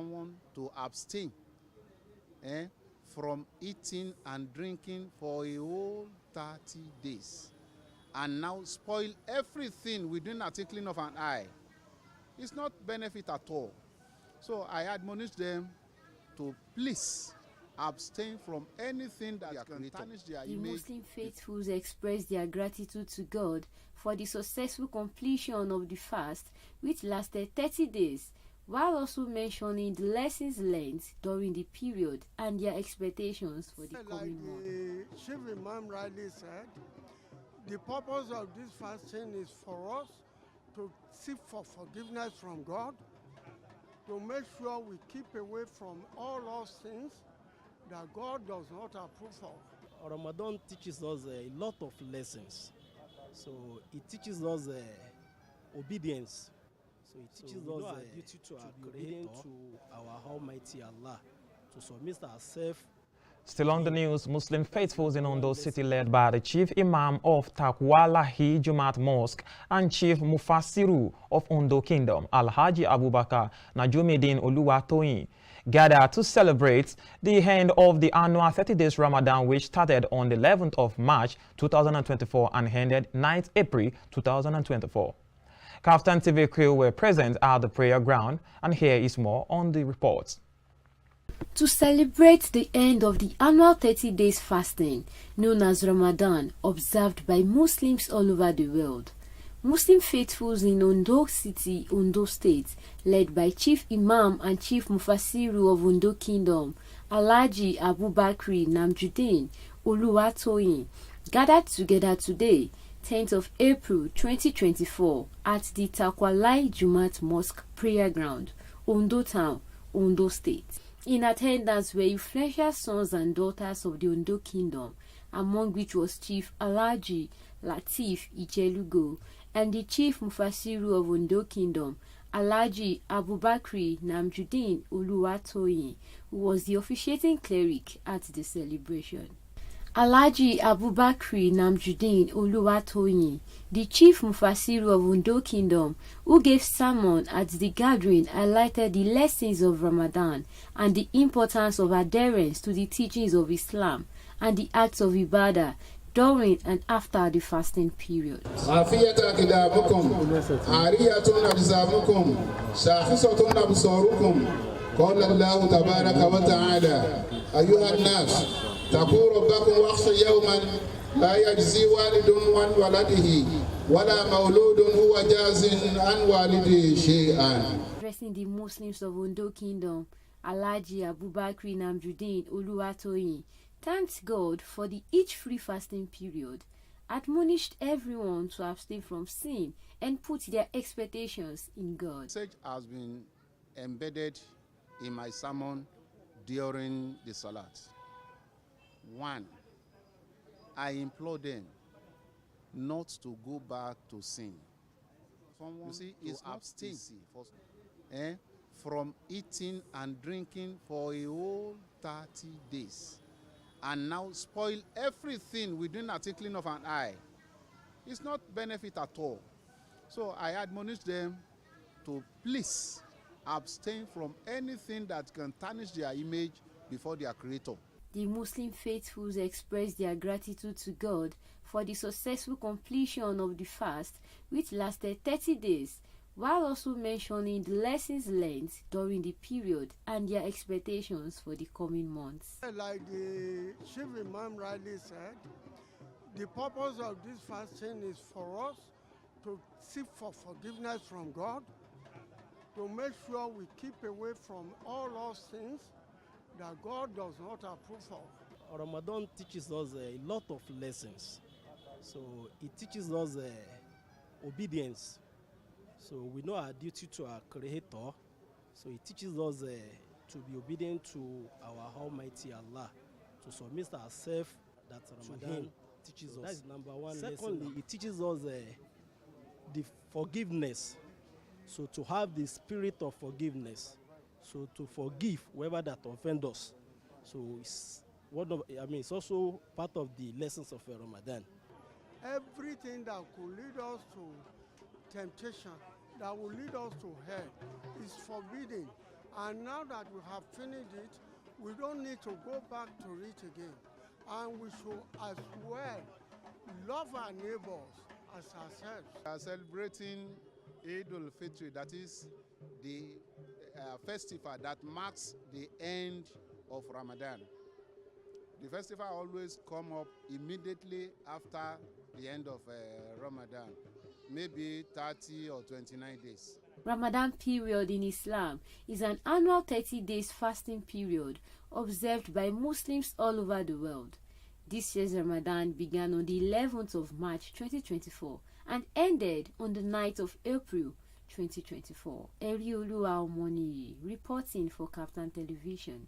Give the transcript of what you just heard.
someone to abstain from eating and drinking for a whole 30 days and now spoil everything within a twinkling of an eye. It's not benefit at all. So I admonish them to please abstain from anything that can tarnish their image. The Muslim faithfuls express their gratitude to God for the successful completion of the fast, which lasted 30 days, while also mentioning the lessons learned during the period and their expectations for the coming month. Like the Chief Imam rightly said, the purpose of this fasting is for us to seek for forgiveness from God, to make sure we keep away from all those things that God does not approve of. Ramadan teaches us a lot of lessons. So it teaches us obedience. So it teaches us our duty to our Creator, to our Almighty Allah, to submit ourselves. Still on the news, Muslim faithfuls in Ondo City led by the Chief Imam of Taqwah Jumat Mosque and Chief Mufasir of Ondo Kingdom, Alhaji Abubakre Najimudeen Oluwatoyin, gathered to celebrate the end of the annual 30 days Ramadan, which started on the 11th of March 2024 and ended 9th April 2024. Kaftan TV crew were present at the prayer ground, and here is more on the report. To celebrate the end of the annual 30 days fasting, known as Ramadan, observed by Muslims all over the world, Muslim faithfuls in Ondo City, Ondo State, led by Chief Imam and Chief Mufasir of Ondo Kingdom, Alhaji Abubakre Najimudeen Oluwatoyin, gathered together today, 10th of April 2024, at the Taqwah Jumat Mosque prayer ground, Ondo Town, Ondo State. In attendance were influential sons and daughters of the Ondo Kingdom, among which was Chief Alhaji Latif Ijelugo and the Chief Mufasir of Ondo Kingdom, Alhaji Abubakre Najimudeen Oluwatoyin, who was the officiating cleric at the celebration. Alhaji Abubakre Najimudeen Oluwatoyin, the Chief Mufasir of Ondo Kingdom, who gave sermon at the gathering, highlighted the lessons of Ramadan and the importance of adherence to the teachings of Islam and the acts of Ibadah during and after the fasting period. تقول ربكم واخشوا يوما لا يجزي والد عن ولده ولا مولود هو جاز عن والده شيئا. Addressing the Muslims of Ondo Kingdom, Alhaji Abubakre Najimudeen Oluwatoyin thanked God for the each-free fasting period, admonished everyone to abstain from sin and put their expectations in God. Message has been embedded in my sermon during the Salat. 1, I implore them not to go back to sin. You see, it's abstain from eating and drinking for a whole 30 days and now spoil everything within a twinkling of an eye. It's not benefit at all. So I admonish them to please abstain from anything that can tarnish their image before their Creator. The Muslim faithfuls express their gratitude to God for the successful completion of the fast, which lasted 30 days, while also mentioning the lessons learned during the period and their expectations for the coming months. Like the Chief Imam rightly said, the purpose of this fasting is for us to seek for forgiveness from God, to make sure we keep away from all those things that God does not approve of. Ramadan teaches us a lot of lessons. So it teaches us obedience. So we know our duty to our Creator. So it teaches us to be obedient to our Almighty Allah, to submit ourselves that Ramadan teaches us. That is number one. Secondly, it teaches us the forgiveness. So to have the spirit of forgiveness. So to forgive whoever that offend us. So it's it's also part of the lessons of Ramadan. Everything that could lead us to temptation, that will lead us to hell, is forbidden And now that we have finished it, we don't need to go back to it again. And we should as well love our neighbors as ourselves. We are celebrating Idul Fitri, that is the festival that marks the end of Ramadan. The festival always come up immediately after the end of Ramadan, maybe 30 or 29 days. Ramadan period in Islam is an annual 30 days fasting period observed by Muslims all over the world. This year's Ramadan began on the 11th of March 2024 and ended on the 9th of April 2024. Erioluwa Omoniyi reporting for Captain Television.